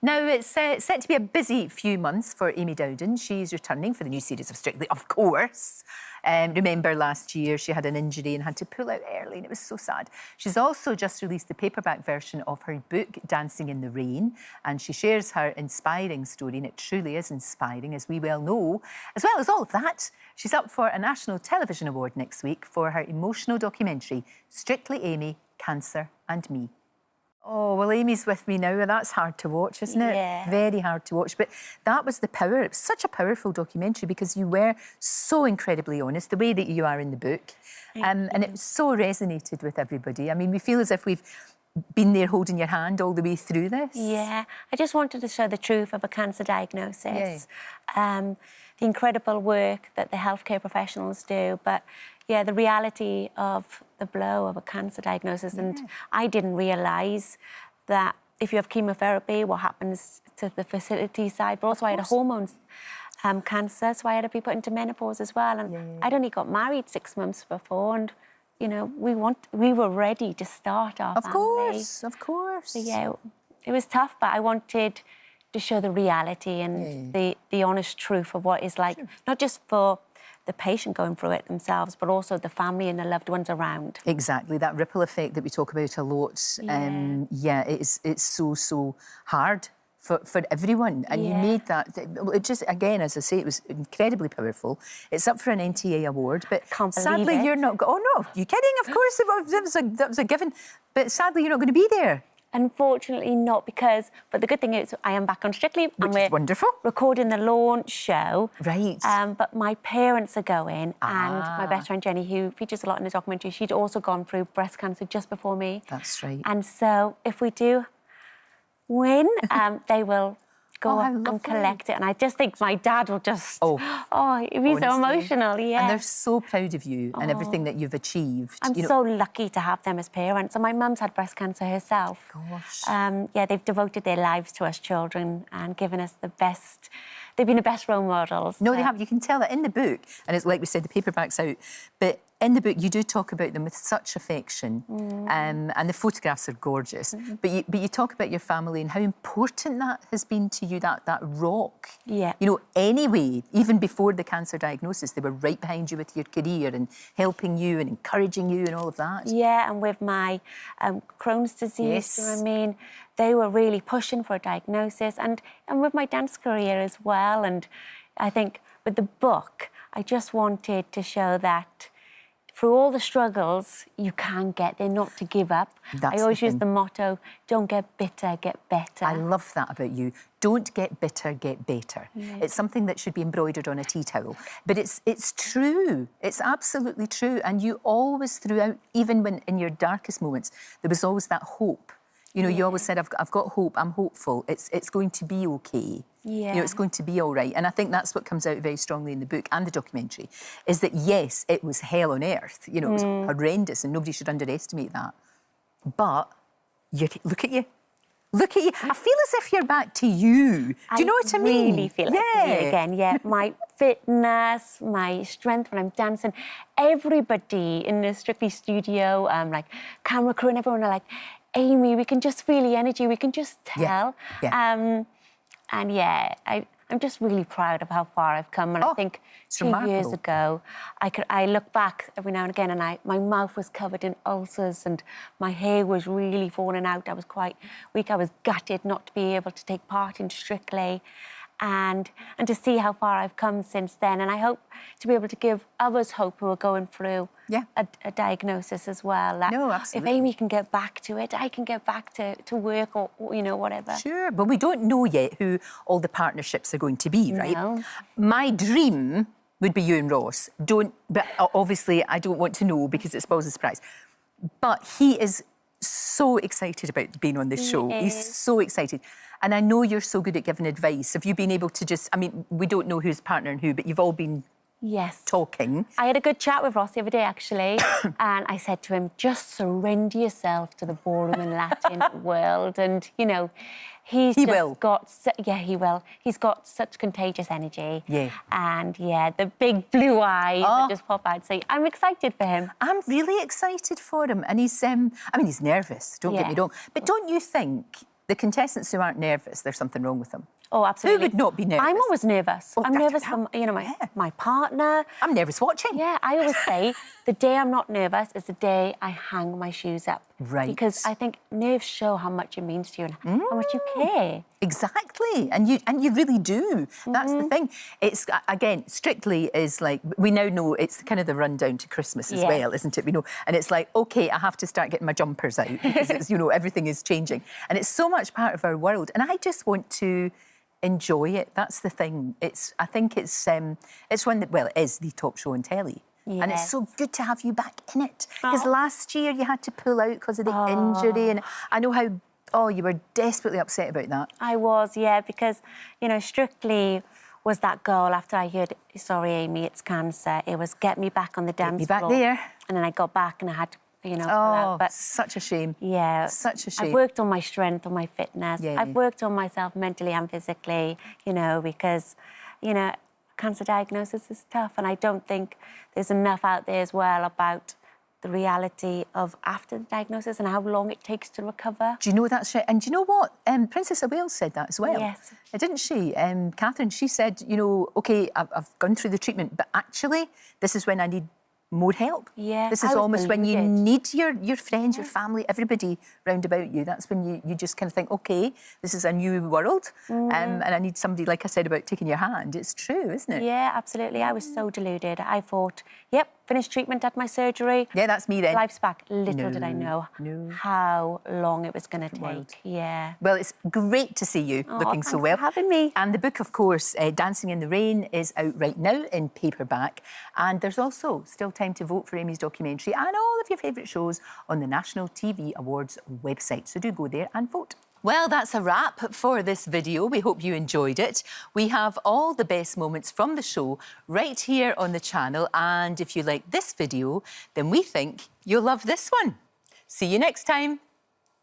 Now, it's set to be a busy few months for Amy Dowden. She's returning for the new series of Strictly, of course. Remember last year she had an injury and had to pull out early, and it was so sad. She's also just released the paperback version of her book, Dancing in the Rain, and she shares her inspiring story, and it truly is inspiring, as we well know. As well as all of that, she's up for a National Television Award next week for her emotional documentary, Strictly Amy, Cancer and Me. Oh, well, Amy's with me now, and that's hard to watch, isn't it? Yeah. Very hard to watch. But that was the power. It was such a powerful documentary because you were so incredibly honest, the way that you are in the book. And it so resonated with everybody. I mean, we feel as if we've been there holding your hand all the way through this. Yeah, I just wanted to show the truth of a cancer diagnosis. The incredible work that the healthcare professionals do, but yeah, the reality of the blow of a cancer diagnosis. And I didn't realise that if you have chemotherapy, what happens to the fertility side, but also I had a hormones cancer, so I had to be put into menopause as well. And I'd only got married 6 months before, and you know, we were ready to start our family. Of course. So yeah, it was tough, but I wanted to show the reality and the honest truth of what it's like, not just for the patient going through it themselves, but also the family and the loved ones around. Exactly, that ripple effect that we talk about a lot. It's so hard for everyone, and you made that. It just, again, as I say, it was incredibly powerful. It's up for an NTA award, but sadly you're not. Oh no, you kidding? Of course, that was a given. But sadly, you're not going to be there. Unfortunately not, but the good thing is I am back on Strictly. Which is wonderful. Recording the launch show. Right. But my parents are going, and my best friend Jenny, who features a lot in the documentary, she'd also gone through breast cancer just before me. That's right. And so if we do win, they will go up and collect it. And I just think my dad will just... he'd be so emotional, And they're so proud of you and everything that you've achieved. I'm so lucky to have them as parents. And my mum's had breast cancer herself. Gosh. Yeah, they've devoted their lives to us children and given us the best... They've been the best role models. No, they have. You can tell that in the book. And it's like we said, the paperback's out. But in the book, you do talk about them with such affection. And the photographs are gorgeous. But you talk about your family and how important that has been to you, that rock. Yeah. You know, anyway, even before the cancer diagnosis, they were right behind you with your career and helping you and encouraging you and all of that. Yeah, and with my Crohn's disease, you know what I mean? They were really pushing for a diagnosis, and with my dance career as well. And I think with the book, I just wanted to show that through all the struggles, you can get there, not to give up. I always use the motto, don't get bitter, get better. I love that about you. Don't get bitter, get better. It's something that should be embroidered on a tea towel. But it's true. It's absolutely true. And you always, throughout, even when in your darkest moments, there was always that hope. You know, you always said, I've got hope, I'm hopeful, it's going to be okay. You know, it's going to be all right. And I think that's what comes out very strongly in the book and the documentary, is that, yes, it was hell on earth. You know, it was horrendous, and nobody should underestimate that. But look at you. Look at you. I feel as if you're back to you. Do you know what I mean? I really feel like me again, my fitness, my strength when I'm dancing. Everybody in the Strictly studio, like camera crew and everyone are like, Amy, we can just feel the energy, we can just tell. And I'm just really proud of how far I've come. And I think 2 years ago, I look back every now and again, and my mouth was covered in ulcers and my hair was really falling out. I was quite weak. I was gutted not to be able to take part in Strictly. And to see how far I've come since then. And I hope to be able to give others hope who are going through a diagnosis as well. That if Amy can get back to it, I can get back to work or you know, whatever. Sure, but we don't know yet who all the partnerships are going to be, right? My dream would be you and Ross. But obviously I don't want to know because it spoils the surprise. But he is so excited about being on this show. He's so excited. And I know you're so good at giving advice. Have you been able to just... I mean, we don't know who's partnering who, but you've all been talking. I had a good chat with Ross the other day, actually, and I said to him, just surrender yourself to the ballroom and Latin world. And, you know, he will. He will. He's got such contagious energy. And, the big blue eyes that just pop out. So I'm excited for him. I'm really excited for him. And he's... I mean, he's nervous, don't get me wrong. But don't you think... the contestants who aren't nervous, there's something wrong with them. Oh, absolutely. Who would not be nervous? I'm always nervous. Oh, I'm nervous for, you know, my partner. I'm nervous watching. Yeah, I always say the day I'm not nervous is the day I hang my shoes up. Right. Because I think nerves show how much it means to you and how much you care. Exactly, and you really do. That's the thing. It's, again, Strictly is like, we now know it's kind of the rundown to Christmas as well, isn't it? We know, and it's like, OK, I have to start getting my jumpers out because it's, you know, everything is changing. And it's so much part of our world. And I just want to enjoy it. That's the thing. I think it's one that, well, it is the top show on telly. Yes. And it's so good to have you back in it. Because last year you had to pull out because of the injury. And I know how, you were desperately upset about that. I was, yeah, because, you know, Strictly was that goal after I heard, sorry, Amy, it's cancer. It was get me back on the dance floor. Get me back there. And then I got back and I had to, you know, pull out. But such a shame. Yeah. Such a shame. I've worked on my strength, on my fitness. Yeah. I've worked on myself mentally and physically, you know, because, you know, cancer diagnosis is tough, and I don't think there's enough out there as well about the reality of after the diagnosis and how long it takes to recover. Do you know that's right? And do you know what? Princess of Wales said that as well. Yes. Didn't she? Catherine, she said, you know, OK, I've gone through the treatment, but actually this is when I need more help. Yeah. This is almost when you need your friends, your family, everybody round about you. That's when you just kind of think, OK, this is a new world, and I need somebody, like I said, about taking your hand. It's true, isn't it? Yeah, absolutely. I was so deluded. I thought, yep, finished treatment, had my surgery. Yeah, that's me then. Life's back. Little did I know how long it was going to take. Yeah. Well, it's great to see you looking so well. Thanks for having me. And the book, of course, Dancing in the Rain, is out right now in paperback. And there's also still time to vote for Amy's documentary and all of your favourite shows on the National TV Awards website. So do go there and vote. Well, that's a wrap for this video. We hope you enjoyed it. We have all the best moments from the show right here on the channel. And if you like this video, then we think you'll love this one. See you next time.